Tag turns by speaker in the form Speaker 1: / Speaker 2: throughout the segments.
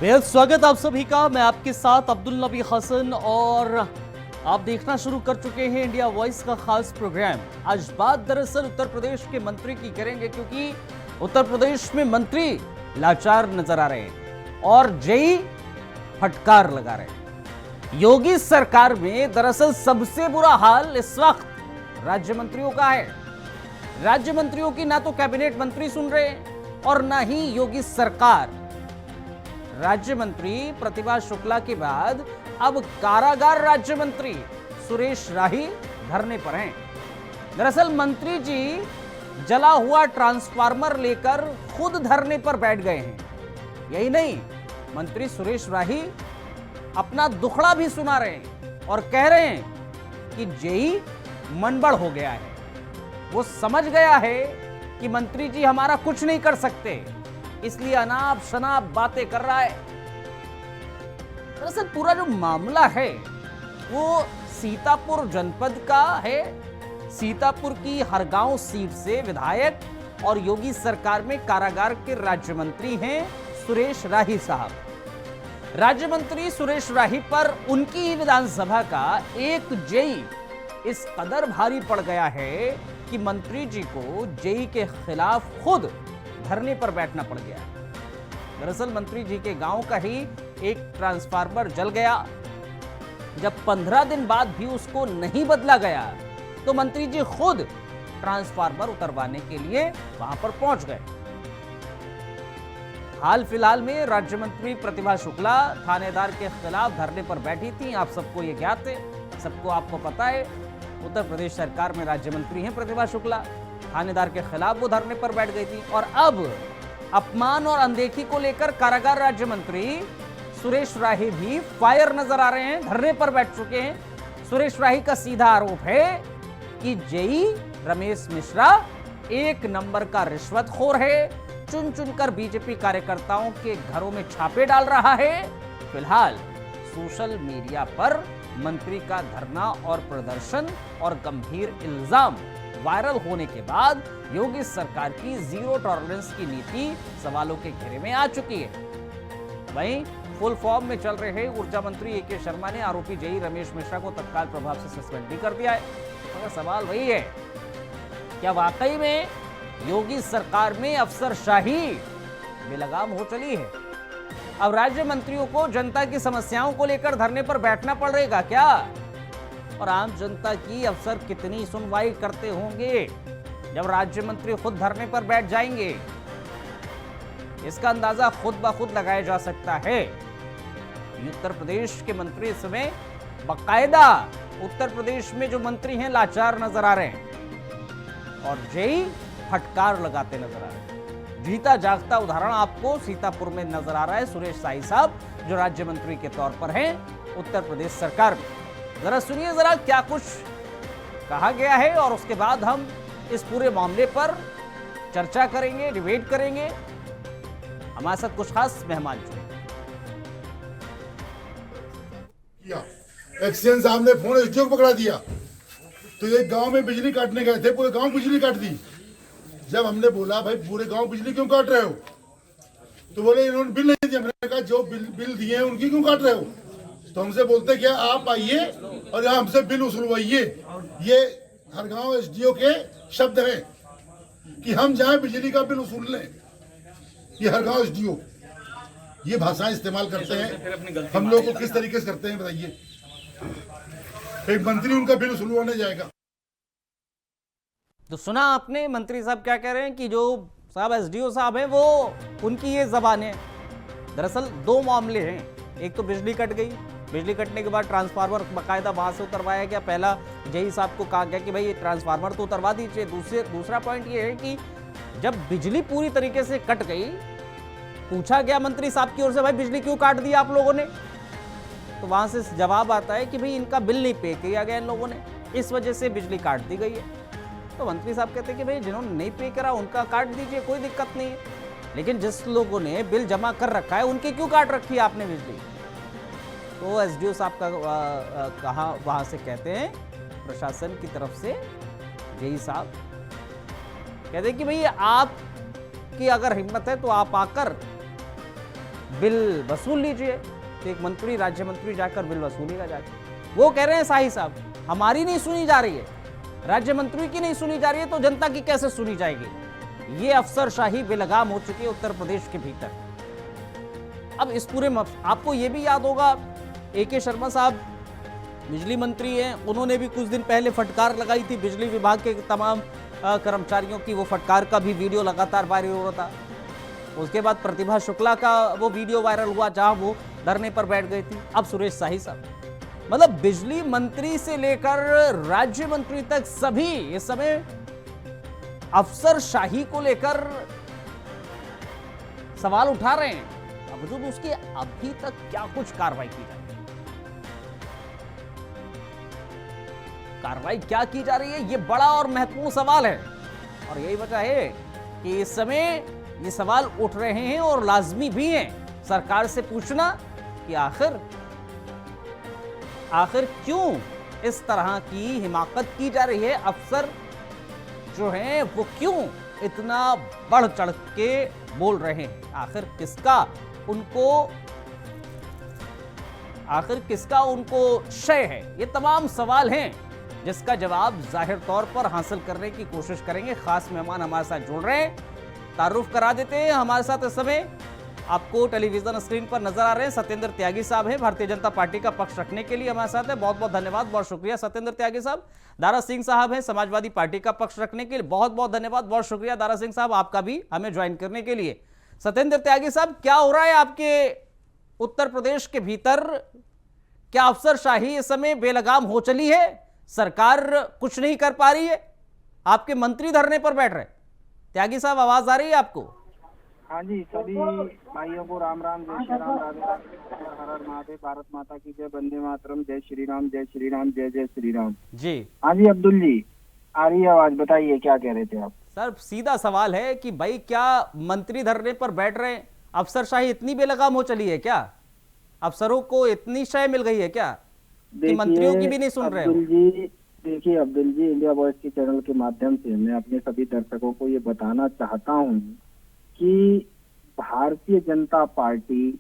Speaker 1: बेहद स्वागत आप सभी का। मैं आपके साथ अब्दुल नबी हसन और आप देखना शुरू कर चुके हैं इंडिया वॉइस का खास प्रोग्राम। आज बात दरअसल उत्तर प्रदेश के मंत्री की करेंगे, क्योंकि उत्तर प्रदेश में मंत्री लाचार नजर आ रहे हैं और जेई फटकार लगा रहे हैं। योगी सरकार में दरअसल सबसे बुरा हाल इस वक्त राज्य मंत्रियों का है। राज्य मंत्रियों की ना तो कैबिनेट मंत्री सुन रहे हैं और ना ही योगी सरकार। राज्य मंत्री प्रतिभा शुक्ला के बाद अब कारागार राज्य मंत्री सुरेश राही धरने पर हैं। दरअसल मंत्री जी जला हुआ ट्रांसफार्मर लेकर खुद धरने पर बैठ गए हैं। यही नहीं, मंत्री सुरेश राही अपना दुखड़ा भी सुना रहे हैं और कह रहे हैं कि जेई मनबड़ हो गया है। वो समझ गया है कि मंत्री जी हमारा कुछ नहीं कर सकते, इसलिए अनाप शनाप बातें कर रहा है। दरअसल पूरा जो मामला है वो सीतापुर जनपद का है। सीतापुर की हरगांव सीट से विधायक और योगी सरकार में कारागार के राज्य मंत्री हैं सुरेश राही साहब। राज्य मंत्री सुरेश राही पर उनकी ही विधानसभा का एक जेई इस कदर भारी पड़ गया है कि मंत्री जी को जेई के खिलाफ खुद धरने पर बैठना पड़ गया। दरअसल मंत्री जी के गांव का ही एक ट्रांसफार्मर जल गया। जब 15 दिन बाद भी उसको नहीं बदला गया तो मंत्री जी खुद ट्रांसफार्मर उतरवाने के लिए वहां पर पहुंच गए। हाल फिलहाल में राज्य मंत्री प्रतिभा शुक्ला थानेदार के खिलाफ धरने पर बैठी थी। आप सबको ये ज्ञात है, सबको आपको पता है। उत्तर प्रदेश सरकार में राज्य मंत्री हैं प्रतिभा शुक्ला। थानेदार के खिलाफ वो धरने पर बैठ गई थी और अब अपमान और अनदेखी को लेकर कारागार राज्य मंत्री सुरेश राही भी फायर नजर आ रहे हैं, धरने पर बैठ चुके हैं। सुरेश राही का सीधा आरोप है कि जेई रमेश मिश्रा एक नंबर का रिश्वतखोर है, चुन चुनकर बीजेपी कार्यकर्ताओं के घरों में छापे डाल रहा है। फिलहाल सोशल मीडिया पर मंत्री का धरना और प्रदर्शन और गंभीर इल्जाम वायरल होने के बाद योगी सरकार की जीरो टॉलरेंस की नीति सवालों के घेरे में आ चुकी है। वहीं फुल फॉर्म में चल रहे ऊर्जा मंत्री ए.के. शर्मा ने आरोपी जेई रमेश मिश्रा को तत्काल प्रभाव से सस्पेंड भी कर दिया है। मगर सवाल वही है, क्या वाकई में योगी सरकार में अफसरशाही बेलगाम हो चली है? अब राज्य मंत्रियों को जनता की समस्याओं को लेकर धरने पर बैठना पड़ेगा क्या? और आम जनता की अफसर कितनी सुनवाई करते होंगे जब राज्य मंत्री खुद धरने पर बैठ जाएंगे? इसका अंदाजा खुद ब खुद लगाया जा सकता है। उत्तर प्रदेश के मंत्री इस समय बाकायदा उत्तर प्रदेश में जो मंत्री हैं लाचार नजर आ रहे हैं और जेई फटकार लगाते नजर आ रहे हैं। जीता जागता उदाहरण आपको सीतापुर में नजर आ रहा है। सुरेश राही साहब जो राज्य मंत्री के तौर पर हैं उत्तर प्रदेश सरकार में। जरा सुनिए जरा क्या कुछ कहा गया है और उसके बाद हम इस पूरे मामले पर चर्चा करेंगे, डिबेट करेंगे। हमारे साथ कुछ खास मेहमान जुड़े।
Speaker 2: एक्सीएन साहब ने फोन एसडीओ को पकड़ा दिया, तो ये गांव में बिजली काटने गए थे, पूरे गांव बिजली काट दी। जब हमने बोला भाई पूरे गांव बिजली क्यों काट रहे हो, तो बोले इन्होंने बिल नहीं दिया। मैंने कहा जो बिल दिए हैं उनकी क्यों काट रहे हो? तो हमसे बोलते क्या आप आइए और यहाँ हमसे बिल वसूलवाइए। ये हर गांव एसडीओ के शब्द हैं कि हम जाएं बिजली का बिल वसूल लें। ये हर गांव एसडीओ ये भाषाएं इस्तेमाल करते हैं। हम लोग को किस तरीके से करते हैं बताइए? एक मंत्री उनका बिल वसूलवाने जाएगा।
Speaker 1: तो सुना आपने मंत्री साहब क्या कह रहे हैं कि जो साहब एसडीओ साहब हैं वो उनकी ये जबान है। दरअसल दो मामले हैं, एक तो बिजली कट गई, बिजली कटने के बाद ट्रांसफार्मर बाकायदा वहां से उतरवाया गया। पहला जेई साहब को कहा गया कि भाई ये ट्रांसफार्मर तो उतरवा दीजिए। दूसरा पॉइंट ये है कि जब बिजली पूरी तरीके से कट गई, पूछा गया मंत्री साहब की ओर से भाई बिजली क्यों काट दी आप लोगों ने, तो वहां से जवाब आता है कि भाई इनका बिल नहीं पे किया गया इन लोगों ने, इस वजह से बिजली काट दी गई है। तो मंत्री साहब कहते हैं कि भाई जिन्होंने नहीं पे करा उनका काट दीजिए, कोई दिक्कत नहीं है, लेकिन जिस लोगों ने बिल जमा कर रखा है उनकी क्यों काट रखी है आपने बिजली? तो एसडीओ साहब का कहा वहां से कहते हैं प्रशासन की तरफ से, जेई साहब कहते हैं कि भाई आपकी अगर हिम्मत है तो आप आकर बिल वसूल लीजिए। तो एक मंत्री, राज्य मंत्री जाकर बिल वसूलेगा जाके। वो कह रहे हैं शाही साहब हमारी नहीं सुनी जा रही है, राज्य मंत्री की नहीं सुनी जा रही है, तो जनता की कैसे सुनी जाएगी। ये अफसरशाही बेलगाम हो चुकी है उत्तर प्रदेश के भीतर। अब इस पूरे आपको ये भी याद होगा, AK शर्मा साहब बिजली मंत्री हैं, उन्होंने भी कुछ दिन पहले फटकार लगाई थी बिजली विभाग के तमाम कर्मचारियों की। वो फटकार का भी वीडियो लगातार वायरल हो रहा था। उसके बाद प्रतिभा शुक्ला का वो वीडियो वायरल हुआ जहां वो धरने पर बैठ गई थी। अब सुरेश शाही साहब, मतलब बिजली मंत्री से लेकर राज्य मंत्री तक सभी इस समय अफसरशाही को लेकर सवाल उठा रहे हैं। बावजूद उसकी अभी तक क्या कुछ कार्रवाई की जा रही है, कार्रवाई क्या की जा रही है, यह बड़ा और महत्वपूर्ण सवाल है। और यही वजह है कि इस समय ये सवाल उठ रहे हैं और लाजमी भी हैं सरकार से पूछना कि आखिर क्यों इस तरह की हिमाकत की जा रही है। अफसर जो हैं वो क्यों इतना बढ़ चढ़ के बोल रहे हैं, आखिर किसका उनको शय है। ये तमाम सवाल हैं जिसका जवाब जाहिर तौर पर हासिल करने की कोशिश करेंगे। खास मेहमान हमारे साथ जुड़ रहे हैं, तारुफ करा देते हैं। हमारे साथ इस समय आपको टेलीविजन स्क्रीन पर नजर आ रहे हैं सत्येंद्र त्यागी साहब हैं, भारतीय जनता पार्टी का पक्ष रखने के लिए हमारे साथ है। बहुत बहुत धन्यवाद, बहुत शुक्रिया सत्येंद्र त्यागी साहब। दारा सिंह साहब हैं, समाजवादी पार्टी का पक्ष रखने के लिए बहुत बहुत धन्यवाद, बहुत शुक्रिया दारा सिंह साहब आपका भी हमें ज्वाइन करने के लिए। सत्येंद्र त्यागी साहब, क्या हो रहा है आपके उत्तर प्रदेश के भीतर? क्या अफसरशाही इस समय बेलगाम हो चली है, सरकार कुछ नहीं कर पा रही है, आपके मंत्री धरने पर बैठ रहे? त्यागी साहब आवाज आ रही है आपको?
Speaker 3: हाँ जी, सभी भाइयों को राम राम, जय श्री राम, राधे राधे, हर हर महादेव, भारत माता की जय, वंदे मातरम, जय श्री राम, जय श्री राम, जय जय श्री राम
Speaker 1: जी।
Speaker 3: हाँ जी अब्दुल जी, आ रही है आवाज, बताइए क्या कह रहे थे आप?
Speaker 1: सर सीधा सवाल है कि भाई क्या मंत्री धरने पर बैठ रहे हैं, अफसरशाही इतनी बेलगाम हो चली है क्या? अफसरों को इतनी शय मिल गई है क्या कि मंत्रियों की भी नहीं सुन रहे हो?
Speaker 3: देखिए अब्दुल जी, इंडिया वॉइस के चैनल के माध्यम से मैं अपने सभी दर्शकों को ये बताना चाहता हूँ कि भारतीय जनता पार्टी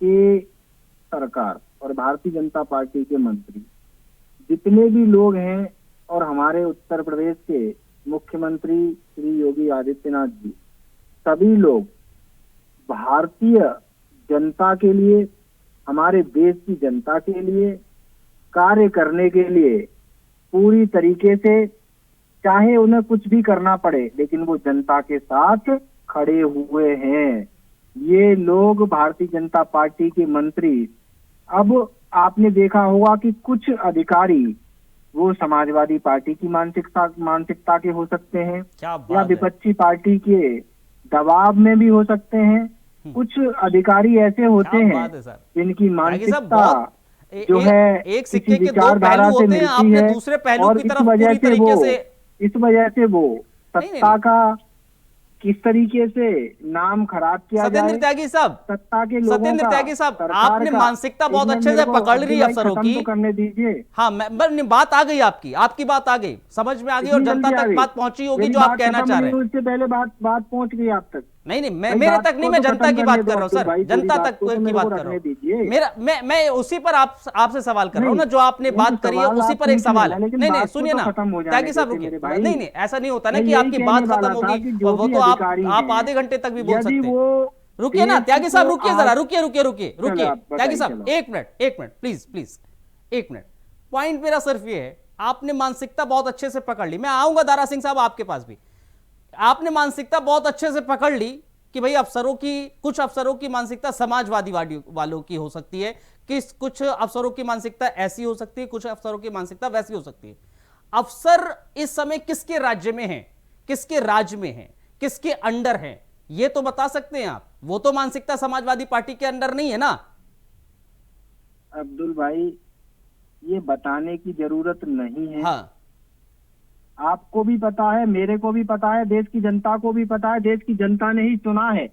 Speaker 3: के सरकार और भारतीय जनता पार्टी के मंत्री जितने भी लोग हैं और हमारे उत्तर प्रदेश के मुख्यमंत्री श्री योगी आदित्यनाथ जी, सभी लोग भारतीय जनता के लिए, हमारे देश की जनता के लिए कार्य करने के लिए पूरी तरीके से, चाहे उन्हें कुछ भी करना पड़े, लेकिन वो जनता के साथ खड़े हुए हैं। ये लोग भारतीय जनता पार्टी के मंत्री, अब आपने देखा होगा कि कुछ अधिकारी वो समाजवादी पार्टी की मानसिकता के हो सकते हैं या विपक्षी पार्टी के दबाव में भी हो सकते हैं। कुछ अधिकारी ऐसे होते हैं जिनकी मानसिकता जो है
Speaker 1: एक सिक्के के दो पहलू होते हैं, आपने दूसरे पहलू की तरफ पूरी तरीके से,
Speaker 3: इस वजह से वो सत्ता का किस तरीके से नाम खराब किया जाए।
Speaker 1: सत्येंद्र त्यागी साहब,
Speaker 3: सत्ता के लोगों
Speaker 1: सत्येंद्र त्यागी साहब, आपने मानसिकता बहुत अच्छे से पकड़ ली अफसरों की,
Speaker 3: करने दीजिए।
Speaker 1: हाँ, बात आ गई, आपकी बात आ गई, समझ में आ गई और जनता तक बात पहुंची होगी जो आप कहना चाह रहे हैं।
Speaker 3: उससे पहले बात पहुंच गई आप तक?
Speaker 1: नहीं, मेरे तक नहीं, मैं जनता की बात कर रहा हूँ सर, जनता तक की बात कर रहा हूँ। मेरा मैं उसी पर आपसे सवाल कर रहा हूँ ना, जो आपने बात करी है उसी पर एक सवाल है। नहीं सुनिए ना त्यागी साहब, रुकिए। नहीं ऐसा नहीं होता ना कि आपकी बात खत्म होगी, वो तो आप आधे घंटे तक भी बोल सकते हैं। रुकिए ना त्यागी साहब, रुकिए जरा, रुकिए त्यागी साहब, एक मिनट प्लीज, एक मिनट। पॉइंट मेरा सिर्फ ये है, आपने मानसिकता बहुत अच्छे से पकड़ ली, मैं आऊंगा दारा सिंह साहब आपके पास भी। आपने मानसिकता बहुत अच्छे से पकड़ ली कि भाई कुछ अफसरों की मानसिकता समाजवादी वालों की हो सकती है, कुछ अफसरों की मानसिकता ऐसी हो सकती है, कुछ अफसरों की मानसिकता वैसी हो सकती है। अफसर इस समय किसके राज्य में हैं, किसके राज्य में हैं, किसके अंडर हैं, ये तो बता सकते हैं आप? वो तो मानसिकता समाजवादी पार्टी के अंडर नहीं है ना
Speaker 3: अब्दुल भाई, ये बताने की जरूरत नहीं है।
Speaker 1: हाँ,
Speaker 3: आपको भी पता है, मेरे को भी पता है, देश की जनता को भी पता है, देश की जनता ने ही चुना है।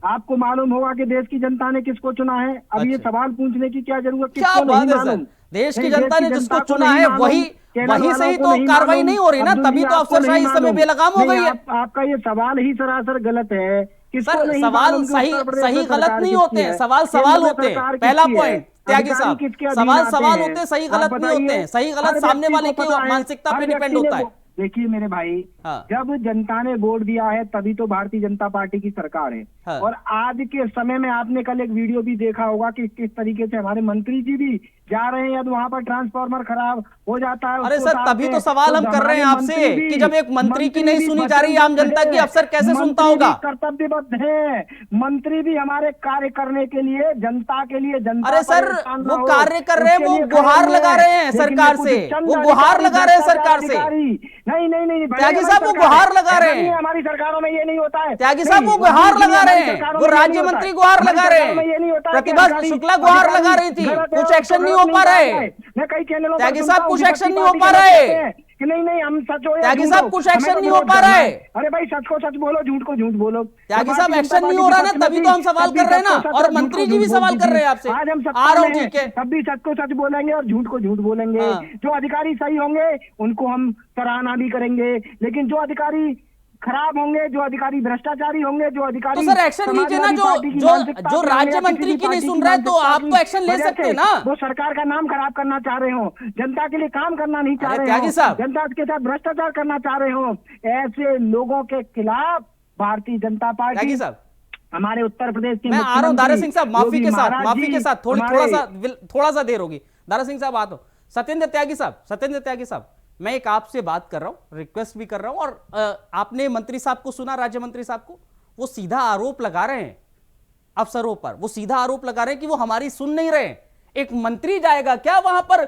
Speaker 3: आपको मालूम होगा कि देश की जनता ने किसको चुना है। अब ये सवाल पूछने की क्या जरूरत, किसको नहीं मालूम?
Speaker 1: देश की जनता ने जिसको चुना है वही से ही तो कार्रवाई नहीं हो रही ना, तभी तो अफसरशाही इस समय बेलगाम हो गई है।
Speaker 3: आपका ये सवाल ही सरासर गलत है किसको
Speaker 1: सर
Speaker 3: नहीं
Speaker 1: सवाल
Speaker 3: मालूम कि
Speaker 1: सही
Speaker 3: उत्तर प्रदेश
Speaker 1: सही
Speaker 3: में
Speaker 1: गलत
Speaker 3: सरकार
Speaker 1: नहीं
Speaker 3: किसकी
Speaker 1: होते हैं,
Speaker 3: है?
Speaker 1: सवाल
Speaker 3: केंद्र
Speaker 1: सवाल
Speaker 3: में
Speaker 1: होते हैं।
Speaker 3: सरकार
Speaker 1: पहला
Speaker 3: किसकी है?
Speaker 1: पॉइंट त्यागी
Speaker 3: अधिकारी
Speaker 1: साहब,
Speaker 3: किसके अधीन
Speaker 1: सवाल
Speaker 3: आते
Speaker 1: सवाल
Speaker 3: हैं?
Speaker 1: होते हैं, सही
Speaker 3: आप
Speaker 1: गलत नहीं
Speaker 3: बताइए।
Speaker 1: होते हैं। सही
Speaker 3: हर
Speaker 1: गलत सामने
Speaker 3: व्यक्ति
Speaker 1: वाले
Speaker 3: को
Speaker 1: की
Speaker 3: पता है,
Speaker 1: मानसिकता
Speaker 3: हर
Speaker 1: पे डिपेंड
Speaker 3: व्यक्ति
Speaker 1: होता
Speaker 3: ने
Speaker 1: है।
Speaker 3: देखिए मेरे भाई,
Speaker 1: हाँ।
Speaker 3: जब जनता ने वोट दिया है तभी तो भारतीय जनता पार्टी की सरकार है।
Speaker 1: हाँ।
Speaker 3: और आज के समय में आपने कल एक वीडियो भी देखा होगा कि किस तरीके से हमारे मंत्री जी भी जा रहे हैं, यदि वहां पर ट्रांसफार्मर खराब हो जाता है
Speaker 1: अरे
Speaker 3: उसको
Speaker 1: सर,
Speaker 3: उतारते
Speaker 1: तभी तो
Speaker 3: हैं।
Speaker 1: सवाल हम कर रहे हैं
Speaker 3: हमारे
Speaker 1: आपसे
Speaker 3: मंत्री भी-
Speaker 1: कि जब एक मंत्री की नहीं
Speaker 3: भी
Speaker 1: सुनी जा रही है, आम जनता की,
Speaker 3: वचनबद्ध
Speaker 1: अफसर कैसे
Speaker 3: है।
Speaker 1: सुनता
Speaker 3: मंत्री
Speaker 1: होगा?
Speaker 3: भी कर्तव्यबद्ध है, मंत्री भी हमारे कार्य करने के लिए, जनता के लिए, जनता
Speaker 1: अरे
Speaker 3: पर
Speaker 1: सर,
Speaker 3: एहसान
Speaker 1: वो
Speaker 3: ना हो,
Speaker 1: कार्य कर रहे हैं,
Speaker 3: उसके
Speaker 1: वो
Speaker 3: लिए
Speaker 1: गुहार
Speaker 3: खड़े
Speaker 1: लगा
Speaker 3: हुए
Speaker 1: रहे हैं
Speaker 3: लेकिन
Speaker 1: सरकार
Speaker 3: कुछ
Speaker 1: से,
Speaker 3: चंद
Speaker 1: वो गुहार
Speaker 3: अधिकारी,
Speaker 1: लगा रहे हैं सरकार से।
Speaker 3: अधिकारी, नहीं नहीं नहीं भैया,
Speaker 1: त्यागी
Speaker 3: हमारी
Speaker 1: साहब, वो
Speaker 3: सरकार
Speaker 1: गुहार
Speaker 3: है।
Speaker 1: लगा रहे
Speaker 3: ऐसा नहीं
Speaker 1: हैं।
Speaker 3: है, हमारी सरकारों में ये नहीं होता है।
Speaker 1: त्यागी साहब,
Speaker 3: नहीं,
Speaker 1: वो गुहार
Speaker 3: नहीं,
Speaker 1: लगा
Speaker 3: हमारी
Speaker 1: रहे हैं,
Speaker 3: सरकारों
Speaker 1: वो
Speaker 3: में ये नहीं
Speaker 1: राज्य
Speaker 3: होता
Speaker 1: मंत्री
Speaker 3: है।
Speaker 1: गुहार
Speaker 3: हमारी
Speaker 1: लगा रहे
Speaker 3: सरकारों में ये नहीं
Speaker 1: हैं।
Speaker 3: होता है कि
Speaker 1: प्रतिभा
Speaker 3: अधिकारी-
Speaker 1: शुक्ला गुहार
Speaker 3: अधिकारी
Speaker 1: लगा रही थी,
Speaker 3: गलत है
Speaker 1: कुछ
Speaker 3: और
Speaker 1: एक्शन
Speaker 3: गलत
Speaker 1: नहीं हो पा
Speaker 3: कहा
Speaker 1: रहे।
Speaker 3: जाए। मैं कई चैनलों पर
Speaker 1: त्यागी
Speaker 3: सुनता
Speaker 1: साहब,
Speaker 3: हूँ,
Speaker 1: कुछ
Speaker 3: विपक्षी
Speaker 1: एक्शन नहीं हो
Speaker 3: पार्टी
Speaker 1: पा
Speaker 3: के लोग
Speaker 1: रहे।
Speaker 3: कहते हैं कि नहीं नहीं हम सच हो या
Speaker 1: त्यागी
Speaker 3: झूठ
Speaker 1: साहब,
Speaker 3: हो,
Speaker 1: कुछ
Speaker 3: हमें
Speaker 1: एक्शन
Speaker 3: तो
Speaker 1: नहीं हो
Speaker 3: विरोध
Speaker 1: पा
Speaker 3: करना
Speaker 1: रहा
Speaker 3: है।
Speaker 1: है।
Speaker 3: अरे भाई, सच को सच बोलो, झूठ को झूठ बोलो।
Speaker 1: त्यागी
Speaker 3: जब
Speaker 1: साहब,
Speaker 3: भारतीय
Speaker 1: एक्शन
Speaker 3: जनता
Speaker 1: नहीं
Speaker 3: पार्टी
Speaker 1: हो रहा
Speaker 3: के
Speaker 1: ना,
Speaker 3: पक्ष में
Speaker 1: तभी
Speaker 3: थी,
Speaker 1: तो हम सवाल
Speaker 3: तब भी
Speaker 1: कर रहे हैं
Speaker 3: सच को
Speaker 1: ना,
Speaker 3: सच
Speaker 1: और
Speaker 3: झूठ
Speaker 1: मंत्री
Speaker 3: को
Speaker 1: जी भी
Speaker 3: झूठ
Speaker 1: सवाल
Speaker 3: बोलती
Speaker 1: कर
Speaker 3: थी।
Speaker 1: रहे हैं आपसे।
Speaker 3: आज हम
Speaker 1: आ
Speaker 3: सत्ता
Speaker 1: रहा हूँ,
Speaker 3: में हैं,
Speaker 1: ठीक है।
Speaker 3: तब भी सच को सच बोलेंगे और झूठ को झूठ बोलेंगे।
Speaker 1: हाँ।
Speaker 3: जो अधिकारी सही होंगे उनको हम सराहना भी करेंगे, लेकिन जो अधिकारी खराब होंगे, जो अधिकारी भ्रष्टाचारी होंगे, जो अधिकारी
Speaker 1: तो सर एक्शन लीजिए ना,
Speaker 3: समाजवादी
Speaker 1: जो
Speaker 3: पार्टी की
Speaker 1: जो
Speaker 3: मानसिकता
Speaker 1: जो
Speaker 3: पे होंगे
Speaker 1: राज्य
Speaker 3: या किसी
Speaker 1: मंत्री
Speaker 3: भी
Speaker 1: की नहीं
Speaker 3: पार्टी
Speaker 1: सुन रहा है, तो
Speaker 3: मानसिकता
Speaker 1: आप
Speaker 3: की
Speaker 1: तो एक्शन ले
Speaker 3: वजह
Speaker 1: सकते
Speaker 3: से
Speaker 1: हैं ना।
Speaker 3: वो सरकार का नाम खराब करना चाह रहे हो, जनता के लिए काम करना नहीं चाह
Speaker 1: अरे
Speaker 3: रहे
Speaker 1: त्यागी
Speaker 3: हो,
Speaker 1: साहब।
Speaker 3: जनता के साथ भ्रष्टाचार करना चाह रहे हो, ऐसे लोगों के खिलाफ भारतीय जनता पार्टी,
Speaker 1: त्यागी साहब,
Speaker 3: हमारे उत्तर प्रदेश के
Speaker 1: मैं आ रहा हूँ दारा सिंह साहब, माफी
Speaker 3: योगी
Speaker 1: के साथ,
Speaker 3: महाराज
Speaker 1: माफी
Speaker 3: जी,
Speaker 1: के साथ,
Speaker 3: हमारे-
Speaker 1: थोड़ा सा देर होगी। दारा सिंह साहब आता हूं। सत्येंद्र त्यागी साहब, सत्येंद्र त्यागी साहब, मैं एक आपसे बात कर रहा हूं, रिक्वेस्ट भी कर रहा हूं, और आपने मंत्री साहब को सुना, राज्य मंत्री साहब को, वो सीधा आरोप लगा रहे हैं अफसरों पर, वो सीधा आरोप लगा रहे हैं कि वो हमारी सुन नहीं रहे। एक मंत्री जाएगा क्या वहां पर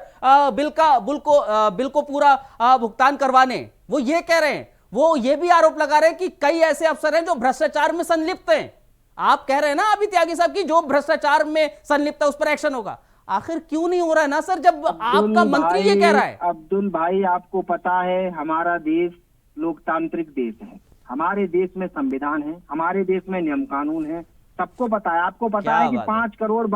Speaker 1: बिल को पूरा भुगतान करवाने? वो ये कह रहे हैं, वो ये भी आरोप लगा रहे हैं कि कई ऐसे अफसर हैं जो भ्रष्टाचार में संलिप्त हैं। आप कह रहे हैं ना अभी त्यागी साहब की जो भ्रष्टाचार में संलिप्त है उस पर एक्शन होगा। आखिर क्यों नहीं हो रहा है ना सर, जब आपका मंत्री ये कह रहा है?
Speaker 3: अब्दुल भाई, आपको पता है हमारा देश लोकतांत्रिक देश है, हमारे देश में संविधान है, हमारे देश में नियम कानून है, सबको पता है। आपको पता
Speaker 1: क्या
Speaker 3: है कि
Speaker 1: बात है।
Speaker 3: 5 करोड़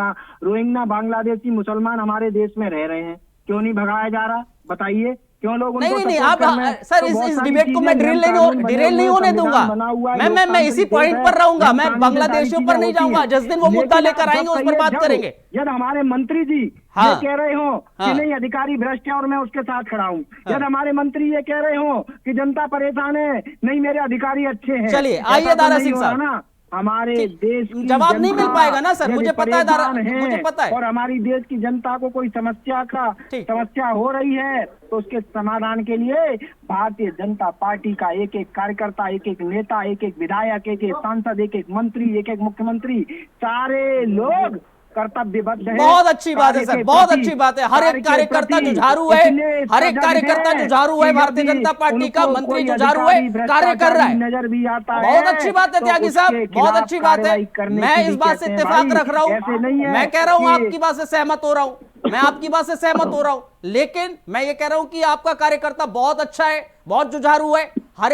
Speaker 3: रोहिंग्या बांग्लादेशी मुसलमान हमारे देश में रह रहे हैं, क्यों नहीं भगाया जा रहा? बताइए क्यों लोग उनको
Speaker 1: नहीं,
Speaker 3: support
Speaker 1: आप
Speaker 3: कर रहे हैं?
Speaker 1: सर
Speaker 3: तो बहुत
Speaker 1: इस
Speaker 3: सारी
Speaker 1: डिबेट को
Speaker 3: चीजें,
Speaker 1: मैं
Speaker 3: नियम
Speaker 1: डिरेल
Speaker 3: कानून बने
Speaker 1: नहीं
Speaker 3: हुए,
Speaker 1: होने दूंगा।
Speaker 3: संविधान बना हुआ है,
Speaker 1: मैं इसी
Speaker 3: लोकतांत्रिक
Speaker 1: पॉइंट
Speaker 3: देश
Speaker 1: पर रहूंगा।
Speaker 3: है,
Speaker 1: मैं
Speaker 3: नियम
Speaker 1: बांग्लादेशियों
Speaker 3: कानून
Speaker 1: पर
Speaker 3: से
Speaker 1: नहीं
Speaker 3: सारी
Speaker 1: जाऊंगा,
Speaker 3: चीजें
Speaker 1: जिस दिन वो
Speaker 3: होती हैं।
Speaker 1: मुद्दा
Speaker 3: लेकिन
Speaker 1: लेकर
Speaker 3: आप
Speaker 1: आएंगे
Speaker 3: जब
Speaker 1: उस पर बात
Speaker 3: कहिए,
Speaker 1: करेंगे।
Speaker 3: यदि हमारे मंत्री जी
Speaker 1: हाँ।
Speaker 3: ये कह रहे हो
Speaker 1: हाँ।
Speaker 3: कि नहीं अधिकारी भ्रष्ट है और मैं उसके साथ खड़ा हूँ, यदि हमारे मंत्री ये कह रहे हो कि जनता परेशान है, नहीं मेरे अधिकारी अच्छे हैं,
Speaker 1: चलिए,
Speaker 3: ऐसा
Speaker 1: आइए
Speaker 3: तो
Speaker 1: दारा
Speaker 3: नहीं
Speaker 1: सिंह
Speaker 3: हो रहा
Speaker 1: साहब।
Speaker 3: ना। हमारे देश की
Speaker 1: जवाब नहीं मिल
Speaker 3: जनता
Speaker 1: पाएगा ना सर,
Speaker 3: यदि
Speaker 1: मुझे पता है दारा,
Speaker 3: परेशान
Speaker 1: मुझे पता है।
Speaker 3: और हमारी देश की जनता को कोई
Speaker 1: ठीक।
Speaker 3: समस्या हो रही है तो उसके समाधान के लिए भारतीय जनता पार्टी का एक एक कार्यकर्ता, एक एक नेता, एक एक विधायक, एक एक सांसद, एक एक मंत्री, एक एक मुख्यमंत्री, सारे लोग कर्तव्यबद्ध है।
Speaker 1: बहुत अच्छी बात है सर, बहुत अच्छी बात है। हर एक कार्यकर्ता जो झाड़ू है, हर एक कार्यकर्ता जो झाड़ू है भारतीय जनता पार्टी का, मंत्री जो झाड़ू है, कार्य कर रहा है।
Speaker 3: नजर भी आता है।
Speaker 1: बहुत अच्छी बात है त्यागी साहब, बहुत अच्छी बात है। मैं इस बात से इत्तेफाक रख रहा हूँ, मैं कह रहा हूँ आपकी बात से सहमत हो रहा हूँ, मैं आपकी बात से सहमत हो रहा हूं, लेकिन मैं ये कह रहा हूं कि आपका कार्यकर्ता बहुत अच्छा है, बहुत जुझारू है। हर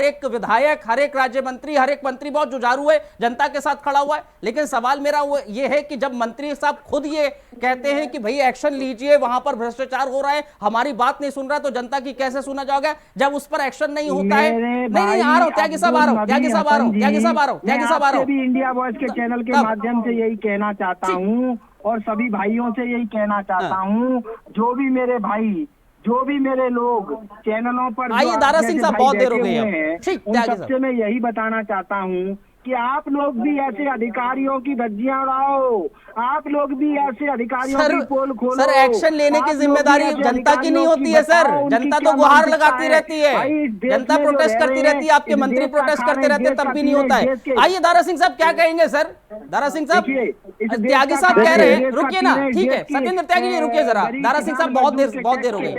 Speaker 1: एक विधायक, हर एक राज्य मंत्री, हर एक मंत्री बहुत जुझारू है, जनता के साथ खड़ा हुआ है। लेकिन सवाल मेरा वो ये है कि जब मंत्री साहब खुद ये कहते हैं कि भाई एक्शन लीजिए, वहां पर भ्रष्टाचार हो रहा है, हमारी बात नहीं सुन रहा, तो जनता की कैसे सुना जाएगा जब उस पर एक्शन नहीं होता है? नहीं, आ रहा हूं त्यागी साहब, आ रहा हूं त्यागी साहब, आ रहा हूं त्यागी साहब, आ रहा हूं त्यागी साहब, आ रहा हूं।
Speaker 3: इंडिया वॉइस के चैनल के माध्यम से यही कहना चाहता हूं और सभी भाइयों से यही कहना चाहता हूं, जो भी मेरे भाई, जो भी मेरे लोग चैनलों पर,
Speaker 1: आइए दारा सिंह साहब, बहुत देर हो गई है, ठीक,
Speaker 3: उन सबसे मैं यही बताना चाहता हूं कि आप लोग भी ऐसे अधिकारियों की धज्जियां उड़ाओ, आप लोग भी ऐसे अधिकारियों की पोल खोलो।
Speaker 1: सर एक्शन लेने की जिम्मेदारी जनता की नहीं होती है सर, जनता तो गुहार लगाती रहती है, जनता प्रोटेस्ट करती रहती है, आपके मंत्री प्रोटेस्ट करते रहते हैं, तब भी नहीं होता है। आइए दारा सिंह साहब क्या कहेंगे सर? दारा सिंह साहब, त्यागी साहब कह रहे हैं, रुकिए ना, ठीक है सत्येंद्र त्यागी जी रुकिए जरा, दारा सिंह साहब बहुत देर हो गई।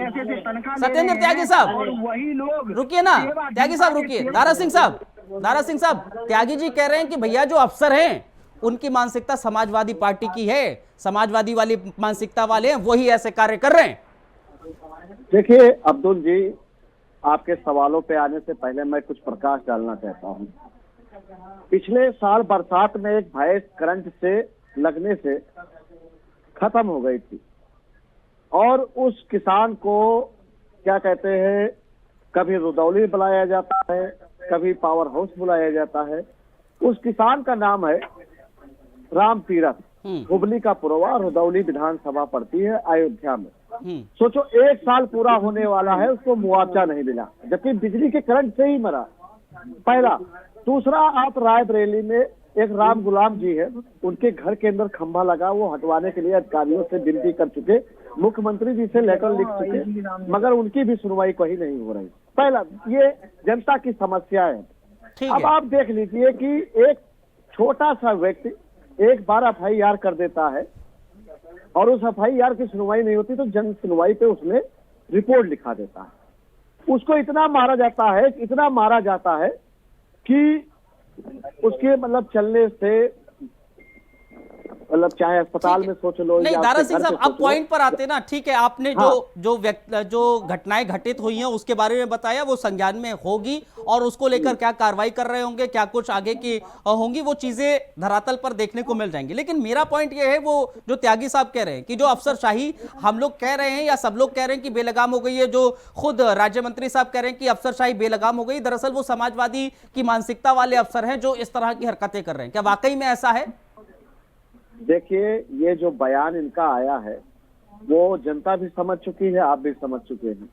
Speaker 1: सत्येंद्र त्यागी साहब
Speaker 3: वही लोग
Speaker 1: रुकिए ना, त्यागी साहब रुकिए, दारा सिंह साहब, त्यागी जी कह रहे हैं कि भैया जो अफसर हैं उनकी मानसिकता समाजवादी पार्टी की है, समाजवादी वाली मानसिकता वाले हैं, वही ऐसे कार्य कर रहे हैं।
Speaker 4: देखिए अब्दुल जी, आपके सवालों पे आने से पहले मैं कुछ प्रकाश डालना चाहता हूं। पिछले साल बरसात में एक भैंस करंट से लगने से खत्म हो गई थी और उस किसान को क्या कहते हैं, कभी रुदौली बुलाया जाता है, कभी पावर हाउस बुलाया जाता है, उस किसान का नाम है राम तीरथ, हुबली का पुरवा, रुदौली विधानसभा पड़ती है अयोध्या में। सोचो 1 साल पूरा होने वाला है, उसको मुआवजा नहीं मिला, जबकि बिजली के करंट से ही मरा। पहला। दूसरा, आप रायबरेली में एक राम गुलाम जी है, उनके घर के अंदर खंभा लगा, वो हटवाने के लिए अधिकारियों से विनती कर चुके, मुख्यमंत्री जी से लेटर लिख चुके, मगर उनकी भी सुनवाई कोई नहीं हो रही। पहला, ये जनता की समस्या है। अब आप देख लीजिए कि एक छोटा सा व्यक्ति एक बार FIR कर देता है और उस FIR की सुनवाई नहीं होती तो जन सुनवाई पे उसने रिपोर्ट लिखा देता है। उसको इतना मारा जाता है कि उसके मतलब चलने से, मतलब चाहे अस्पताल में सोच लो,
Speaker 1: नहीं दारा सिंह साहब, आप पॉइंट पर आते ना। ठीक है, आपने जो घटनाएं घटित हुई हैं उसके बारे में बताया, वो संज्ञान में होगी और उसको लेकर क्या कार्रवाई कर रहे होंगे, क्या कुछ आगे की होंगी, वो चीजें धरातल पर देखने को मिल जाएंगी। लेकिन मेरा पॉइंट ये है, वो जो त्यागी साहब कह रहे हैं कि जो अफसरशाही हम लोग कह रहे हैं या सब लोग कह रहे हैं कि बेलगाम हो गई है, जो खुद राज्य मंत्री साहब कह रहे हैं कि अफसरशाही बेलगाम हो गई, दरअसल वो समाजवादी की मानसिकता वाले अफसर हैं जो इस तरह की हरकतें कर रहे हैं। क्या वाकई में ऐसा है?
Speaker 4: देखिए, ये जो बयान इनका आया है वो जनता भी समझ चुकी है, आप भी समझ चुके हैं।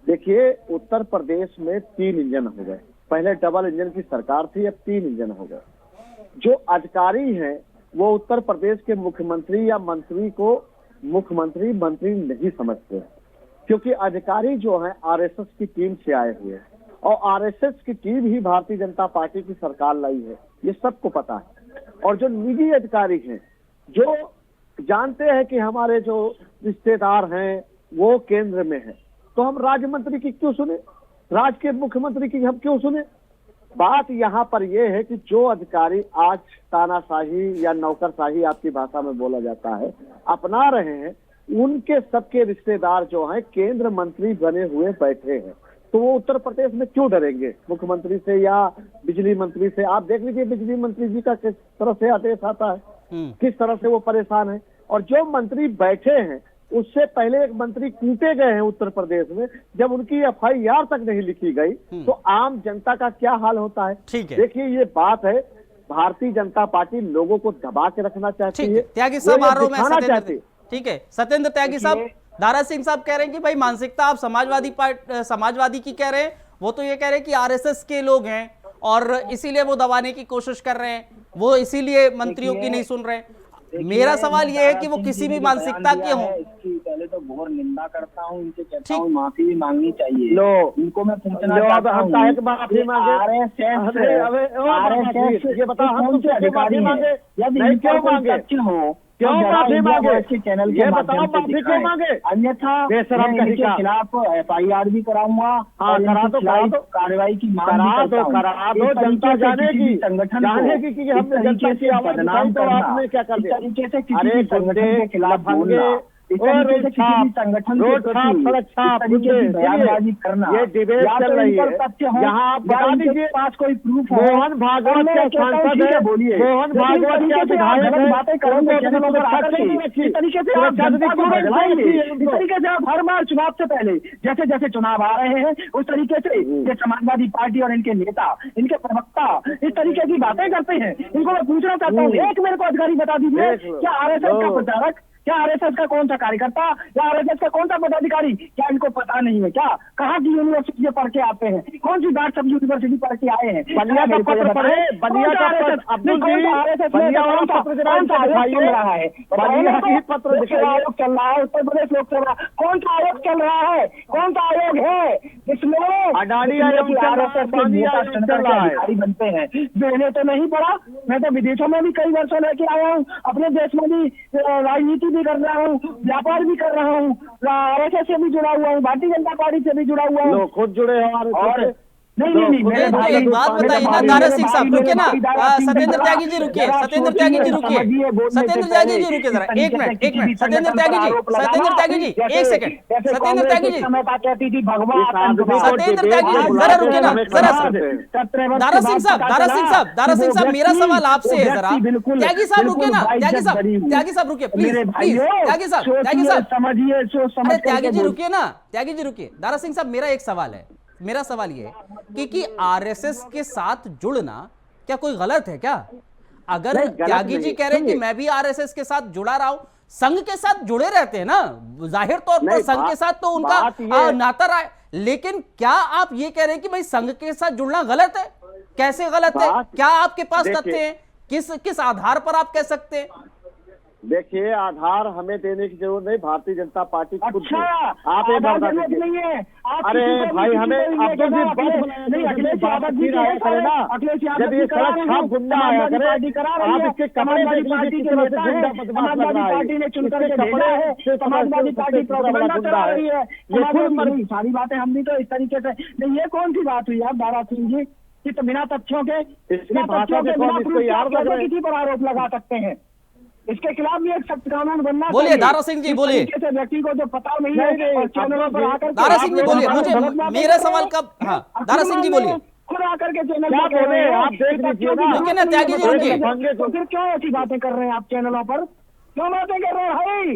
Speaker 4: देखिए, उत्तर प्रदेश में 3 इंजन हो गए, पहले डबल इंजन की सरकार थी, अब 3 इंजन हो गए। जो अधिकारी हैं वो उत्तर प्रदेश के मुख्यमंत्री या मंत्री को मुख्यमंत्री मंत्री नहीं समझते, क्योंकि अधिकारी जो हैं RSS की टीम से आए हुए हैं और RSS की टीम ही भारतीय जनता पार्टी की सरकार लाई है, ये सबको पता है। और जो निजी अधिकारी हैं जो जानते हैं कि हमारे जो रिश्तेदार हैं वो केंद्र में है, तो हम राज्य मंत्री की क्यों सुने, राज्य के मुख्यमंत्री की हम क्यों सुने? बात यहाँ पर यह है कि जो अधिकारी आज तानाशाही या नौकरशाही आपकी भाषा में बोला जाता है अपना रहे हैं, उनके सबके रिश्तेदार जो हैं केंद्र मंत्री बने हुए बैठे हैं, तो वो उत्तर प्रदेश में क्यों डरेंगे मुख्यमंत्री से या बिजली मंत्री से? आप देख लीजिए बिजली मंत्री जी का किस तरह से आदेश आता है, किस तरह से वो परेशान है। और जो मंत्री बैठे हैं उससे पहले एक मंत्री कूटे गए हैं उत्तर प्रदेश में, जब उनकी FIR तक नहीं लिखी गई तो आम जनता का क्या हाल होता है। देखिए, ये बात है, भारतीय जनता पार्टी लोगों को दबा के रखना चाहती है।
Speaker 1: त्यागी साहब आ रहा हूं मैं, ठीक है सत्येंद्र त्यागी साहब, दारा सिंह साहब कह रहे हैं कि भाई मानसिकता आप समाजवादी की कह रहे हैं, वो तो ये कह रहे हैं कि RSS के लोग हैं और इसीलिए वो दबाने की कोशिश कर रहे हैं, वो इसीलिए मंत्रियों की नहीं सुन रहे हैं। मेरा सवाल ये है कि वो किसी भी मानसिकता के हों।
Speaker 3: इसकी पहले तो घोर निंदा करता हूँ, इनसे कहता हूँ माफी भी मांगनी चाहिए।
Speaker 4: लो,
Speaker 3: इनको मैं पूछना चाहता हूँ,
Speaker 4: माफी मांगे, RSS ये बताओ हम तुमसे अधिकारी मांगे,
Speaker 3: यदि क्यों मांगे,
Speaker 4: क्यों माफी मांगे,
Speaker 3: चैनल
Speaker 4: ये बताओ माफी क्यों मांगे?
Speaker 3: अन्यथा
Speaker 4: बेशरम
Speaker 3: मैं इनके खिलाफ FIR भी कराऊंगा और
Speaker 4: करा दो
Speaker 3: कार्रवाई की मांग
Speaker 4: करा दो, जनता जानेगी कि हमने जनता की आवाज बदनाम तो आपने क्या कर दिया।
Speaker 3: तरीके से किसी संगठन के खिलाफ बोलना, इस तरीके से किसी संगठन के प्रति बयानबाजी करना,
Speaker 4: ये डिबेट चल रही है, यहाँ आप बता दीजिए
Speaker 3: पास कोई प्रूफ हो।
Speaker 4: मोहन भागवत क्या सांसद है,
Speaker 3: बोलिए
Speaker 4: मोहन भागवत क्या विधायक है,
Speaker 3: बातें करोगे चैनलों पर आकर के, इस तरीके से आप जनता को बदलाएंगे, इस तरीके से आप हर बार चुनाव से पहले जैसे जैसे चुनाव आ रहे हैं उस तरीके से ये समाजवादी पार्टी और इनके नेता, इनके प्रवक्ता इस तरीके की बातें करते हैं। इनको मैं पूछना चाहता हूँ, एक मेरे को अधिकारी बता दीजिए, क्या RSS का प्रचारक, क्या RSS का कौन सा कार्यकर्ता या RSS का कौन सा पदाधिकारी, क्या इनको पता नहीं है क्या कहाँ की यूनिवर्सिटी से पढ़ के आते हैं, कौन सी डॉट सब यूनिवर्सिटी पढ़ के आए हैं?
Speaker 4: बलिया का पत्र पढ़े, बलिया का पत्र, अब्दुल जी बलिया वाला पत्र दिखाइए, बलिया की पत्र
Speaker 3: आयोग चल रहा है उत्तर प्रदेश लोकसभा, कौन सा आयोग चल रहा है, कौन सा आयोग है जिसमें
Speaker 4: अडानी आयोग
Speaker 3: अधिकारी बनते हैं? मैंने तो नहीं पढ़ा, मैं तो विदेशों में भी कई वर्षों लेके आया हूँ, अपने देश में भी राजनीति भी कर रहा हूँ, व्यापार भी कर रहा हूँ, RSS से भी जुड़ा हुआ हूँ, भारतीय जनता पार्टी से भी जुड़ा हुआ हूँ,
Speaker 4: खुद जुड़े हैं हमारे।
Speaker 3: नहीं
Speaker 1: एक बात बताइए ना दारा सिंह साहब, रुके ना, सत्येंद्र त्यागी जी रुकिए, सत्येंद्र त्यागी जी रुकिए, सत्येंद्र त्यागी जी रुकिए जरा, एक मिनट, सत्येंद्र त्यागी जी, एक सेकंड, सत्येंद्र त्यागी जी, सत्येंद्र त्यागी जी जरा रुकिए ना, जरा दारा सिंह साहब, मेरा सवाल आपसे है जरा, त्यागी साहब रुकिए ना, त्यागी साहब रुकिए प्लीज, त्यागी साहब
Speaker 3: समझिए,
Speaker 1: अरे त्यागी जी रुकिए ना, त्यागी जी रुकिए। दारा सिंह साहब, मेरा एक सवाल है, मेरा सवाल यह है कि RSS के साथ जुड़ना क्या कोई गलत है क्या? अगर
Speaker 4: नहीं, गलत
Speaker 1: त्यागी जी
Speaker 4: नहीं।
Speaker 1: कह रहे हैं कि
Speaker 4: सुनिए।
Speaker 1: मैं भी आरएसएस के साथ जुड़ा रहा हूं, संघ के साथ जुड़े रहते हैं ना, जाहिर तौर पर
Speaker 4: नहीं,
Speaker 1: संघ के साथ तो उनका
Speaker 4: बात ये-
Speaker 1: नाता रहा है, लेकिन क्या आप ये कह रहे हैं कि भाई संघ के साथ जुड़ना गलत है? कैसे गलत है?
Speaker 4: बात-
Speaker 1: क्या आपके पास
Speaker 4: देखिए-
Speaker 1: तथ्य हैं? किस किस आधार पर आप कह सकते हैं?
Speaker 4: देखिए, आधार हमें देने की जरूरत नहीं, भारतीय जनता पार्टी खुद
Speaker 3: अच्छा,
Speaker 4: दे। आप एक बात
Speaker 3: जरूरत
Speaker 4: दीजिए।
Speaker 3: नहीं है। आप
Speaker 4: अरे
Speaker 3: किसी को
Speaker 4: भाई,
Speaker 3: भी
Speaker 4: हमें
Speaker 3: किसी को भी
Speaker 4: अब्दुल जी
Speaker 3: लेके
Speaker 4: बात
Speaker 3: जाओ,
Speaker 4: बनाने
Speaker 3: नहीं,
Speaker 4: के
Speaker 3: अखिलेश
Speaker 4: लिए बात
Speaker 3: यादव जी
Speaker 4: फिर आया
Speaker 3: के
Speaker 4: करे ना।
Speaker 3: अखिलेश यादव
Speaker 4: जब
Speaker 3: जी
Speaker 4: ये
Speaker 3: करा
Speaker 4: सड़क
Speaker 3: रहे
Speaker 4: छाप
Speaker 3: हैं,
Speaker 4: गुंडा आया
Speaker 3: समाजवादी
Speaker 4: करे,
Speaker 3: पार्टी करा रही
Speaker 4: आप
Speaker 3: है,
Speaker 4: इसके कपड़े
Speaker 3: समाजवादी
Speaker 4: देख लीजिए
Speaker 3: पार्टी
Speaker 4: किस
Speaker 3: के
Speaker 4: तरह से
Speaker 3: नेता
Speaker 4: गुंडा
Speaker 3: है,
Speaker 4: बदमाश लग
Speaker 3: समाजवादी
Speaker 4: रहा है।
Speaker 3: पार्टी ने चुन
Speaker 4: इसके
Speaker 3: करके
Speaker 4: कपड़े
Speaker 3: भेजा है,
Speaker 4: से
Speaker 3: समाजवादी
Speaker 4: सबसे
Speaker 3: पार्टी
Speaker 4: दूसरा बड़ा
Speaker 3: प्रोपेगेंडा
Speaker 4: गुंडा
Speaker 3: चला
Speaker 4: है।
Speaker 3: रही है,
Speaker 4: ये खुद
Speaker 3: समाजवादी
Speaker 4: मर-
Speaker 3: नहीं, सारी बातें हम भी तो इस तरीके से नहीं। ये कौन सी बात हुई आप दारा सिंह जी कि तो बिना तथ्यों के,
Speaker 4: इसकी
Speaker 3: बिना
Speaker 4: भाषा
Speaker 3: तथ्यों
Speaker 4: में
Speaker 3: के,
Speaker 4: कौन
Speaker 3: बिना
Speaker 4: इसको
Speaker 3: प्रूफ के
Speaker 4: याद
Speaker 3: आप
Speaker 4: लग
Speaker 3: कैसे
Speaker 4: रहे हैं?
Speaker 3: किसी पर आरोप लगा सकते हैं? इसके खिलाफ भी एक सख्त कानून बनना
Speaker 1: बोलिए,
Speaker 3: चाहिए।
Speaker 1: दारा सिंह जी,
Speaker 3: इस
Speaker 1: बोलिए।
Speaker 3: तरीके से व्यक्ति को जो पता नहीं
Speaker 4: नहीं,
Speaker 3: है
Speaker 4: नहीं,
Speaker 3: और चैनलों पर आकर के
Speaker 1: दारा सिंह जी
Speaker 3: आप
Speaker 1: बोलिए,
Speaker 3: लोग
Speaker 1: मुझे
Speaker 3: गलत बातें
Speaker 1: मेरा
Speaker 3: कर रहे
Speaker 1: सवाल
Speaker 3: हैं।
Speaker 1: कब, हाँ,
Speaker 3: आप
Speaker 1: दारा सिंह जी
Speaker 3: खुद
Speaker 1: बोलिए।
Speaker 3: खुद आकर के चैनल
Speaker 4: क्या
Speaker 3: पर कह
Speaker 4: बोले?
Speaker 3: रहे हैं
Speaker 4: आप देख
Speaker 3: कि
Speaker 4: लीजिए
Speaker 3: बच्चों
Speaker 4: ना।
Speaker 3: की
Speaker 1: लेकिन
Speaker 3: बात
Speaker 1: त्यागी
Speaker 3: नहीं
Speaker 1: जी,
Speaker 3: है,
Speaker 1: रुकिए।
Speaker 3: बताइए, तो फिर क्यों ऐसी बातें कर रहे हैं आप चैनलों पर? क्यों बातें कर रहे हैं भाई?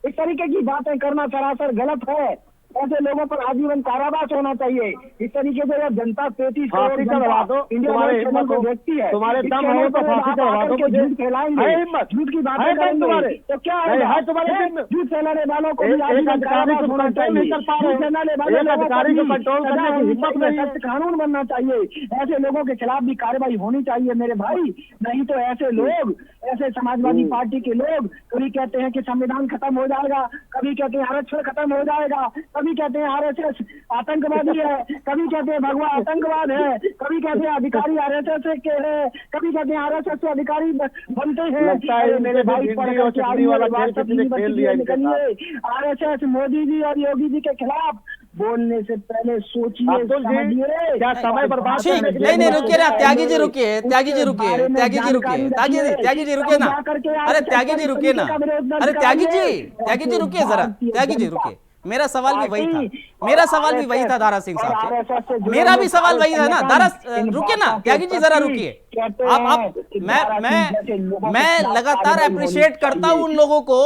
Speaker 3: इस तरीके की बातें करना सरासर गलत है। ऐसे लोगों पर आजीवन कारावास होना चाहिए। इस तरीके से जनता 33 करोड़
Speaker 4: फांसी चढ़वा दो,
Speaker 3: जनता इंडिया
Speaker 4: तुम्हारे
Speaker 3: में चैनल
Speaker 4: हिम्मत
Speaker 3: को
Speaker 4: हो,
Speaker 3: देखती है।
Speaker 4: तुम्हारे
Speaker 3: इस
Speaker 4: दम
Speaker 3: चैनल
Speaker 4: हो तो
Speaker 3: पर
Speaker 4: फांसी
Speaker 3: आप
Speaker 4: चढ़वा
Speaker 3: आकर
Speaker 4: दो
Speaker 3: के
Speaker 4: मुझे।
Speaker 3: झूठ फैलाएंगे,
Speaker 4: है हिम्मत?
Speaker 3: झूठ की
Speaker 4: है
Speaker 3: बातें
Speaker 4: दम
Speaker 3: करेंगे
Speaker 4: तुम्हारे?
Speaker 3: तो क्या
Speaker 4: नहीं,
Speaker 3: होगा?
Speaker 4: है तुम्हारे
Speaker 3: है?
Speaker 4: दिन में?
Speaker 3: झूठ फैलाने वालों को भी
Speaker 4: एक
Speaker 3: आजीवन
Speaker 4: अधिकारी
Speaker 3: कारावास
Speaker 4: को
Speaker 3: होना
Speaker 4: कंट्रोल नहीं
Speaker 3: चाहिए।
Speaker 4: कर पा रहे
Speaker 3: झूठ
Speaker 4: हो।
Speaker 3: फैलाने वाले
Speaker 4: एक
Speaker 3: लोगों पर
Speaker 4: अधिकारी को
Speaker 3: भी
Speaker 4: कंट्रोल
Speaker 3: सजा
Speaker 4: करने की
Speaker 3: होनी
Speaker 4: हिम्मत
Speaker 3: चाहिए,
Speaker 4: नहीं है।
Speaker 3: सख्त कानून बनना चाहिए। ऐसे लोगों के खिलाफ भी कार्रवाई होनी चाहिए मेरे भाई। नहीं तो ऐसे लोग, ऐसे समाजवादी पार्टी के लोग कभी कहते हैं कि संविधान खत्म हो जाएगा, कभी कहते हैं आरक्षण खत्म हो जाएगा, कभी कहते हैं आरएसएस आतंकवादी है, कभी कहते हैं भगवा आतंकवाद है, कभी कहते हैं अधिकारी आरएसएस के हैं, कभी कहते हैं आरएसएस से अधिकारी बनते हैं।
Speaker 4: लगता है
Speaker 3: अरे मेरे
Speaker 4: इनके
Speaker 3: भाई
Speaker 4: हिंदी
Speaker 3: पढ़
Speaker 4: और
Speaker 3: करके
Speaker 4: चटनी
Speaker 3: आइए,
Speaker 4: वाला खेल
Speaker 3: वाट्सएप
Speaker 4: किसी ने खेल लिया इनके साथ।
Speaker 3: निकलिए। आरएसएस मोदी जी और योगी जी के खिलाफ बोलने से पहले सोचिए,
Speaker 4: अब्दुल जी,
Speaker 3: समझिए।
Speaker 4: क्या समय बर्बाद
Speaker 1: ठीक,
Speaker 4: करने के लिए
Speaker 1: नहीं
Speaker 4: बोला?
Speaker 1: रुकिए ना, त्यागी जी रुकिए, त्यागी जी रुकिए,
Speaker 3: उसके बारे में
Speaker 1: त्यागी जी रुकिए,
Speaker 3: जानकारी
Speaker 1: त्यागी जी,
Speaker 3: रखिए।
Speaker 1: त्यागी जी रुकिए ना।
Speaker 3: तब जाकर के
Speaker 1: अरे
Speaker 3: आप
Speaker 1: त्यागी जी रुकिए ना,
Speaker 3: का विरोध दर्ज
Speaker 1: अरे त्यागी
Speaker 3: कराइए।
Speaker 1: जी, त्यागी जी रुकिए जरा,
Speaker 3: भारतीय
Speaker 1: त्यागी जी
Speaker 3: जनता
Speaker 1: रुकिए। मेरा सवाल भी वही था,
Speaker 3: पार्टी
Speaker 1: मेरा
Speaker 3: और
Speaker 1: सवाल भी वही था
Speaker 3: RSS
Speaker 1: दारा सिंह
Speaker 3: और
Speaker 1: साहब
Speaker 3: RSS
Speaker 1: से,
Speaker 3: से जुड़े
Speaker 1: मेरा भी
Speaker 3: हुए
Speaker 1: सवाल वही था ना।
Speaker 3: संगठन
Speaker 1: दारा
Speaker 3: इन
Speaker 1: रुकिए ना,
Speaker 3: बातों के
Speaker 1: त्यागी जी जरा
Speaker 3: प्रति
Speaker 1: रुकिए।
Speaker 3: कहते
Speaker 1: आप
Speaker 3: हैं कि दारा सिंह जैसे लोगों के
Speaker 1: मैं
Speaker 3: खिलाफ
Speaker 1: लगातार
Speaker 3: कार्रवाई होनी
Speaker 1: अप्रिशिएट करता हूं
Speaker 3: चाहिए।
Speaker 1: उन लोगों को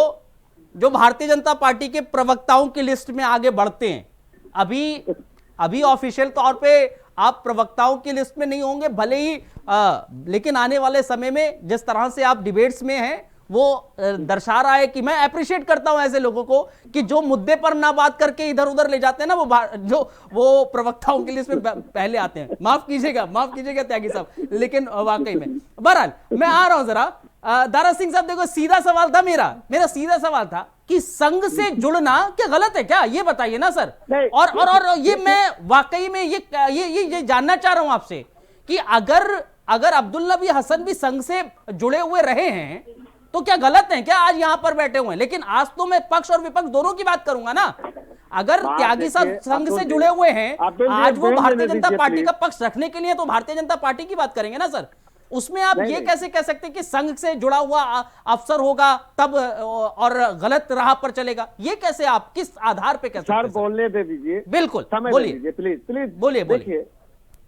Speaker 1: जो भारतीय जनता पार्टी के प्रवक्ताओं की लिस्ट में आगे बढ़ते हैं। अभी ऑफिशियल तौर पे आप प्रवक्ताओं की लिस्ट में नहीं होंगे भले ही, लेकिन आने वाले समय में जिस तरह से आप डिबेट्स में हैं वो दर्शा रहा है कि मैं अप्रिशिएट करता हूं ऐसे लोगों को कि जो मुद्दे पर ना बात करके इधर उधर ले जाते हैं ना, वो प्रवक्ताओं की लिस्ट में पहले आते हैं। माफ कीजिएगा त्यागी साहब, लेकिन वाकई में बहरहाल मैं आ रहा हूं जरा। दारा सिंह साहब देखो, सीधा सवाल था मेरा सीधा सवाल था कि संघ से जुड़ना क्या गलत है क्या, ये बताइए ना सर। और ये मैं वाकई में ये जानना चाह रहा हूं आपसे कि अगर अब्दुल नबी हसन भी संघ से जुड़े हुए रहे हैं तो क्या गलत है क्या आज यहां पर बैठे हुए हैं? लेकिन आज तो मैं पक्ष और विपक्ष दोनों की बात करूंगा ना। अगर त्यागी साहब संघ से जुड़े हुए हैं, आज वो भारतीय जनता पार्टी का पक्ष रखने के लिए तो भारतीय जनता पार्टी की बात करेंगे ना सर। उसमें आप ये कैसे कह सकते हैं कि संघ से जुड़ा हुआ अफसर होगा तब और गलत राह पर चलेगा? ये कैसे, आप किस आधार पे कह सकते हैं?
Speaker 4: सर बोलने दे दीजिए,
Speaker 1: बिल्कुल,
Speaker 4: समय
Speaker 1: बोलिए,
Speaker 4: दीजिए प्लीज
Speaker 1: बोलिए।
Speaker 4: देखिए,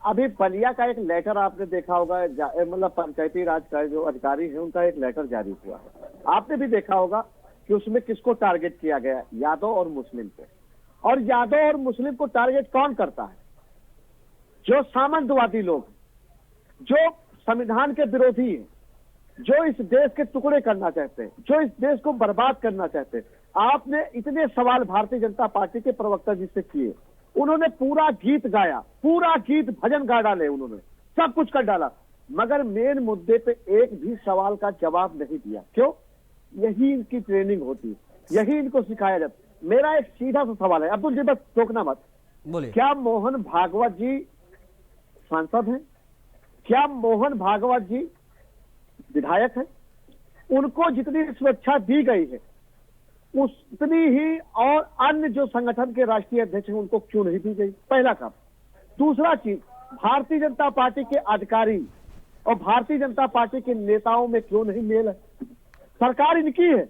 Speaker 4: अभी बलिया का एक लेटर आपने देखा होगा, मतलब पंचायती राज का जो अधिकारी है उनका एक लेटर जारी हुआ है। आपने भी देखा होगा कि उसमें किसको टारगेट किया गया, यादव और मुस्लिम पे। और यादव और मुस्लिम को टारगेट कौन करता है? जो सामंतवादी लोग, जो संविधान के विरोधी हैं, जो इस देश के टुकड़े करना चाहते हैं, जो इस देश को बर्बाद करना चाहते हैं। आपने इतने सवाल भारतीय जनता पार्टी के प्रवक्ता जी से किए, उन्होंने पूरा गीत गाया, पूरा गीत भजन गा डाले, उन्होंने सब कुछ कर डाला, मगर मेन मुद्दे पे एक भी सवाल का जवाब नहीं दिया। क्यों? यही इनकी ट्रेनिंग होती है, यही इनको सिखाया जाता। मेरा एक सीधा सा सवाल है, अब्दुल जी बस टोकना मत,
Speaker 1: बोलिए।
Speaker 4: क्या मोहन भागवत जी सांसद हैं? क्या मोहन भागवत जी विधायक हैं? उनको जितनी सुरक्षा दी गई है उतनी ही और अन्य जो संगठन के राष्ट्रीय अध्यक्ष हैं उनको क्यों नहीं दी गई? पहला काम। दूसरा चीज, भारतीय जनता पार्टी के अधिकारी और भारतीय जनता पार्टी के नेताओं में क्यों नहीं मेल है? सरकार इनकी है,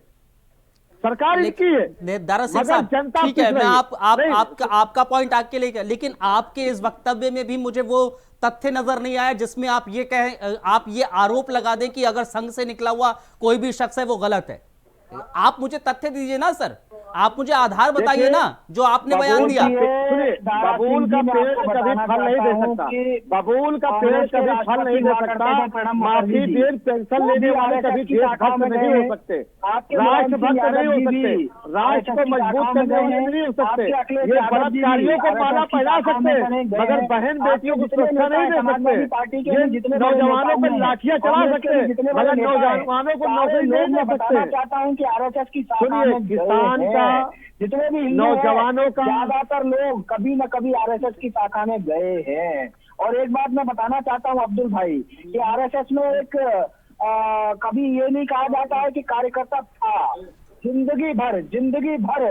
Speaker 4: सरकार इनकी है,
Speaker 1: दारा सिंह
Speaker 4: मगर
Speaker 1: साहब
Speaker 4: जनता
Speaker 1: ठीक है,
Speaker 4: पिस
Speaker 1: मैं
Speaker 4: रही है।
Speaker 1: आपका पॉइंट आके लेकर, लेकिन आपके इस वक्तव्य में भी मुझे वो तथ्य नजर नहीं आया जिसमें आप ये कहें, आप ये आरोप लगा दें कि अगर संघ से निकला हुआ कोई भी शख्स है वो गलत है। आप मुझे तथ्य दीजिए ना सर, आप मुझे आधार बताइए ना जो आपने बयान दिया।
Speaker 4: बबूल का पेड़ कभी फल नहीं दे सकता, बबूल का पेड़ कभी फल नहीं दे सकता, माफी देन पेंशन लेने वाले कभी देशभक्त नहीं हो सकते, राष्ट्रभक्त नहीं हो सकते, राष्ट्र को मजबूत करने वाले नहीं हो सकते, ये बलात्कारियों को माला पहना सकते मगर बहन बेटियों को सुरक्षा नहीं दे सकते, ये नौजवानों पर लाठियां चला सकते मगर नौजवानों को नौकरी नहीं दे सकते।
Speaker 3: चाहता हूँ कि आरएसएस की
Speaker 4: सुनिए, किसान का
Speaker 3: जितने भी
Speaker 4: नौजवानों का
Speaker 3: ज्यादातर लोग कभी न कभी आरएसएस की शाखा में गए हैं। और एक बात मैं बताना चाहता हूं अब्दुल भाई कि आरएसएस में एक कभी ये नहीं कहा जाता है कि कार्यकर्ता था, जिंदगी भर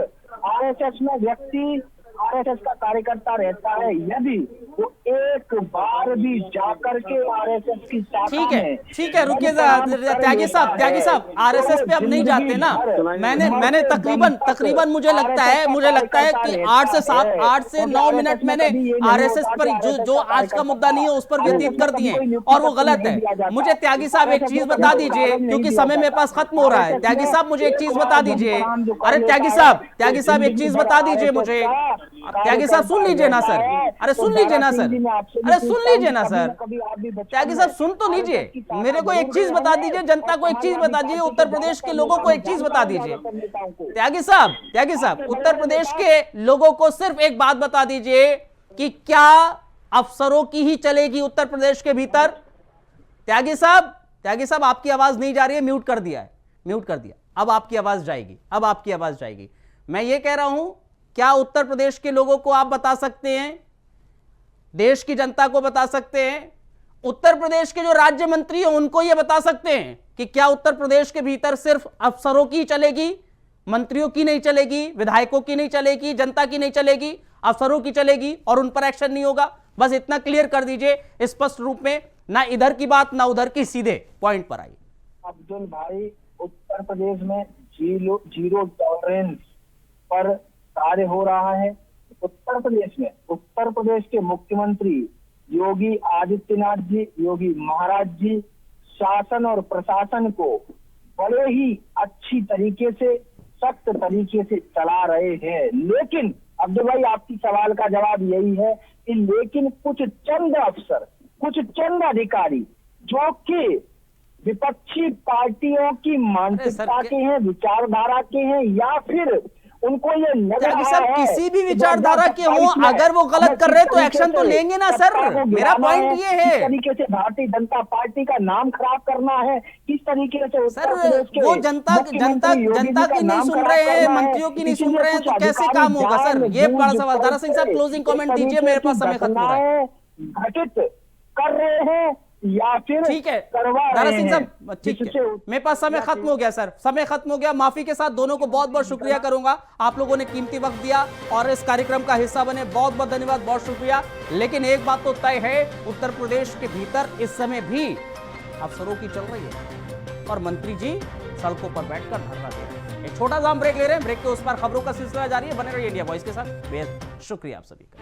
Speaker 3: आरएसएस में व्यक्ति आरएसएस का कार्यकर्ता रहता है यदि वो एक बार भी जाकर के आरएसएस की शाखा में।
Speaker 1: ठीक है, रुकिए त्यागी साहब आरएसएस पे अब नहीं जाते ना। मैंने तकरीबन मुझे लगता है कि 8 से 9 मिनट मैंने आरएसएस पर जो आज का मुद्दा नहीं है उस पर व्यतीत कर दिए और वो गलत है। मुझे त्यागी साहब एक चीज बता दीजिए क्योंकि समय मेरे पास खत्म हो रहा है। त्यागी साहब मुझे एक चीज बता दीजिए। अरे त्यागी साहब एक चीज बता दीजिए मुझे। त्यागी साहब सुन लीजिए ना सर, अरे सुन लीजिए ना सर, त्यागी साहब सुन तो लीजिए। मेरे को एक चीज बता दीजिए, जनता को एक चीज बता दीजिए, उत्तर प्रदेश के लोगों को एक चीज बता दीजिए। त्यागी साहब उत्तर प्रदेश के लोगों को सिर्फ एक बात बता दीजिए कि क्या अफसरों की ही चलेगी उत्तर प्रदेश के भीतर? त्यागी साहब आपकी आवाज नहीं जा रही है, म्यूट कर दिया। अब आपकी आवाज जाएगी। मैं ये कह रहा हूं, क्या उत्तर प्रदेश के लोगों को आप बता सकते हैं, देश की जनता को बता सकते हैं, उत्तर प्रदेश के जो राज्य मंत्री हैं उनको यह बता सकते हैं कि क्या उत्तर प्रदेश के भीतर सिर्फ अफसरों की चलेगी, मंत्रियों की नहीं चलेगी, विधायकों की नहीं चलेगी, जनता की नहीं चलेगी, अफसरों की चलेगी और उन पर एक्शन नहीं होगा? बस इतना क्लियर कर दीजिए स्पष्ट रूप में, ना इधर की बात ना उधर की, सीधे पॉइंट पर आइए।
Speaker 3: अब्दुल भाई, उत्तर प्रदेश में जीरो टॉलरेंस पर कार्य हो रहा है। उत्तर प्रदेश के मुख्यमंत्री योगी आदित्यनाथ जी, योगी महाराज जी शासन और प्रशासन को बड़े ही अच्छी तरीके से, सख्त तरीके से चला रहे हैं। लेकिन अब्दुल भाई, आपकी सवाल का जवाब यही है कि लेकिन कुछ चंद अफसर, कुछ चंद अधिकारी जो कि विपक्षी पार्टियों की मानसिकता के हैं, विचारधारा के हैं, या फिर उनको ये लग रहा है
Speaker 1: किसी भी विचारधारा के हो, अगर वो गलत कर रहे तो एक्शन तो लेंगे ना सर। मेरा पॉइंट ये है,
Speaker 3: किस तरीके से भारतीय जनता पार्टी का नाम खराब करना है, किस तरीके से
Speaker 1: सर वो जनता की नहीं सुन रहे हैं, मंत्रियों की नहीं सुन रहे हैं, तो कैसे काम होगा सर? ये बड़ा सवाल। दारा सिंह साहब क्लोजिंग कमेंट दीजिए, मेरे पास समय खत्म हो रहा है।
Speaker 3: घटित कर रहे हैं या फिर
Speaker 1: ठीक है दारा सिंह साहब, ठीक है, मेरे पास समय खत्म हो गया सर, समय खत्म हो गया। माफी के साथ दोनों को बहुत बहुत शुक्रिया करूंगा, आप लोगों ने कीमती वक्त दिया और इस कार्यक्रम का हिस्सा बने, बहुत बहुत धन्यवाद, बहुत शुक्रिया। लेकिन एक बात तो तय है, उत्तर प्रदेश के भीतर इस समय भी अफसरों की चल रही है और मंत्री जी सड़कों पर बैठकर धरना दे रहे हैं। एक छोटा सा ब्रेक ले रहे हैं, ब्रेक के उस पर खबरों का सिलसिला जारी है। बने रहिए इंडिया वॉइस के साथ। बेहद शुक्रिया आप सभी का।